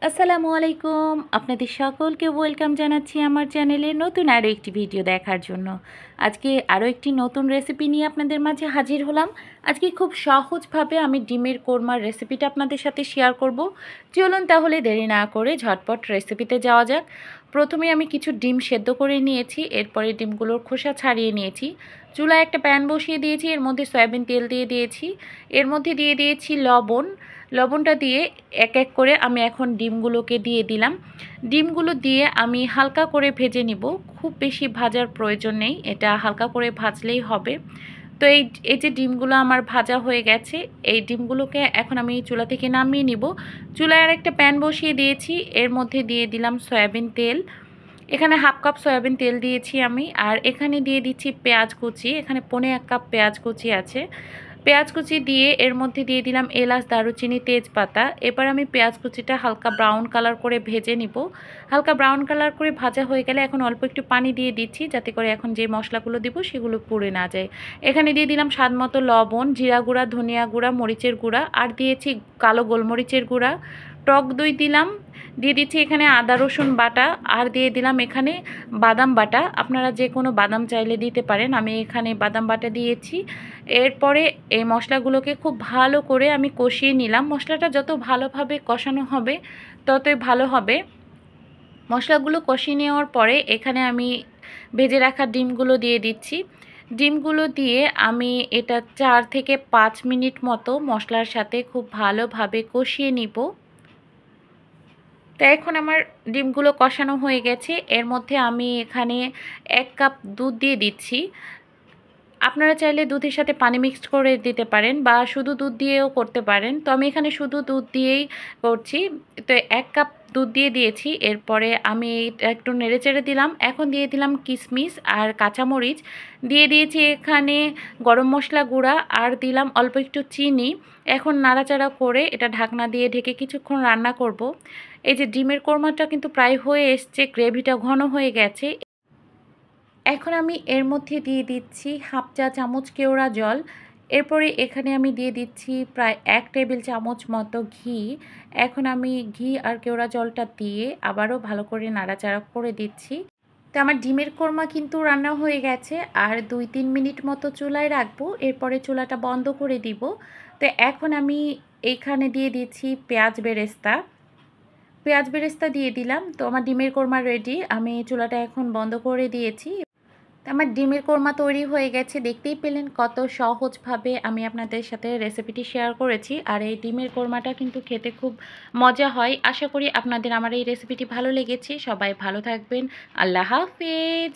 আসসালামু আলাইকুম। আপনাদের সকলকে ওয়েলকাম জানাচ্ছি আমার চ্যানেলে নতুন আরও একটি ভিডিও দেখার জন্য। আজকে আরও একটি নতুন রেসিপি নিয়ে আপনাদের মাঝে হাজির হলাম। আজকে খুব সহজভাবে আমি ডিমের কোরমার রেসিপিটা আপনাদের সাথে শেয়ার করব। চলুন তাহলে দেরি না করে ঝটপট রেসিপিতে যাওয়া যাক। প্রথমে আমি কিছু ডিম সেদ্ধ করে নিয়েছি, এরপরে ডিমগুলোর খোসা ছাড়িয়ে নিয়েছি। চুলায় একটা প্যান বসিয়ে দিয়েছি, এর মধ্যে সয়াবিন তেল দিয়ে দিয়েছি, এর মধ্যে দিয়ে দিয়েছি লবণটা দিয়ে এক এক করে আমি এখন ডিমগুলোকে দিয়ে দিলাম। ডিমগুলো দিয়ে আমি হালকা করে ভেজে নিব, খুব বেশি ভাজার প্রয়োজন নেই, এটা হালকা করে ভাজলেই হবে। তো এই যে ডিমগুলো আমার ভাজা হয়ে গেছে, এই ডিমগুলোকে এখন আমি চুলা থেকে নামিয়ে নিব। চুলায় আর একটা প্যান বসিয়ে দিয়েছি, এর মধ্যে দিয়ে দিলাম সয়াবিন তেল। এখানে হাফ কাপ সয়াবিন তেল দিয়েছি আমি, আর এখানে দিয়ে দিচ্ছি পেঁয়াজ কুচি। এখানে 1.25 কাপ পেঁয়াজ কুচি আছে। পেঁয়াজ কুচি দিয়ে এর মধ্যে দিয়ে দিলাম এলাচ, দারুচিনি, তেজপাতা। এবার আমি পেঁয়াজ কুচিটা হালকা ব্রাউন কালার করে ভেজে নিব। হালকা ব্রাউন কালার করে ভাজা হয়ে গেলে এখন অল্প একটু পানি দিয়ে দিচ্ছি, যাতে করে এখন যে মশলাগুলো দিব সেগুলো পুড়ে না যায়। এখানে দিয়ে দিলাম স্বাদ মতো লবণ, জিরা গুঁড়া, ধনিয়া গুঁড়া, মরিচের গুঁড়া, আর দিয়েছি কালো গোলমরিচের গুঁড়া। টক দই দিলাম, দিয়ে দিচ্ছি এখানে আদা রসুন বাটা, আর দিয়ে দিলাম এখানে বাদাম বাটা। আপনারা যে কোনো বাদাম চাইলে দিতে পারেন, আমি এখানে বাদাম বাটা দিয়েছি। এরপরে এই মশলাগুলোকে খুব ভালো করে আমি কষিয়ে নিলাম। মশলাটা যত ভালোভাবে কষানো হবে ততই ভালো হবে। মশলাগুলো কষিয়ে নেওয়ার পরে এখানে আমি ভেজে রাখা ডিমগুলো দিয়ে দিচ্ছি। ডিমগুলো দিয়ে আমি এটা 4 থেকে 5 মিনিট মতো মশলার সাথে খুব ভালোভাবে কষিয়ে নিব। তো এখন আমার ডিমগুলো কষানো হয়ে গেছে, এর মধ্যে আমি এখানে 1 কাপ দুধ দিয়ে দিচ্ছি। আপনারা চাইলে দুধের সাথে পানি মিক্সড করে দিতে পারেন, বা শুধু দুধ দিয়েও করতে পারেন। তো আমি এখানে শুধু দুধ দিয়েই করছি। তো 1 কাপ দুধ দিয়ে দিয়েছি, এরপরে আমি একটু নেড়েচেড়ে দিলাম। এখন দিয়ে দিলাম কিশমিশ আর কাঁচামরিচ, দিয়ে দিয়েছি এখানে গরম মশলা গুঁড়া, আর দিলাম অল্প একটু চিনি। এখন নাড়াচাড়া করে এটা ঢাকনা দিয়ে ঢেকে কিছুক্ষণ রান্না করব। এই যে ডিমের কোরমাটা কিন্তু প্রায় হয়ে এসছে, গ্রেভিটা ঘন হয়ে গেছে। এখন আমি এর মধ্যে দিয়ে দিচ্ছি হাফ চা চামচ কেওড়া জল। এরপরে এখানে আমি দিয়ে দিচ্ছি প্রায় 1 টেবিল চামচ মতো ঘি। এখন আমি ঘি আর কেওড়া জলটা দিয়ে আবারও ভালো করে নাড়াচাড়া করে দিচ্ছি। তো আমার ডিমের কোরমা কিন্তু রান্না হয়ে গেছে, আর 2-3 মিনিট মতো চুলায় রাখবো, এরপরে চুলাটা বন্ধ করে দিব। তো এখন আমি এইখানে দিয়ে দিচ্ছি পেঁয়াজ বেরেস্তা দিয়ে দিলাম। তো আমার ডিমের কোরমা রেডি, আমি চুলাটা এখন বন্ধ করে দিয়েছি। আমার ডিমের কোরমা তৈরি হয়ে গেছে, দেখতেই পেলেন কত সহজভাবে আমি আপনাদের সাথে রেসিপিটি শেয়ার করেছি। আর এই ডিমের কোরমাটা কিন্তু খেতে খুব মজা হয়। আশা করি আপনাদের আমার এই রেসিপিটি ভালো লেগেছে। সবাই ভালো থাকবেন। আল্লাহ হাফেজ।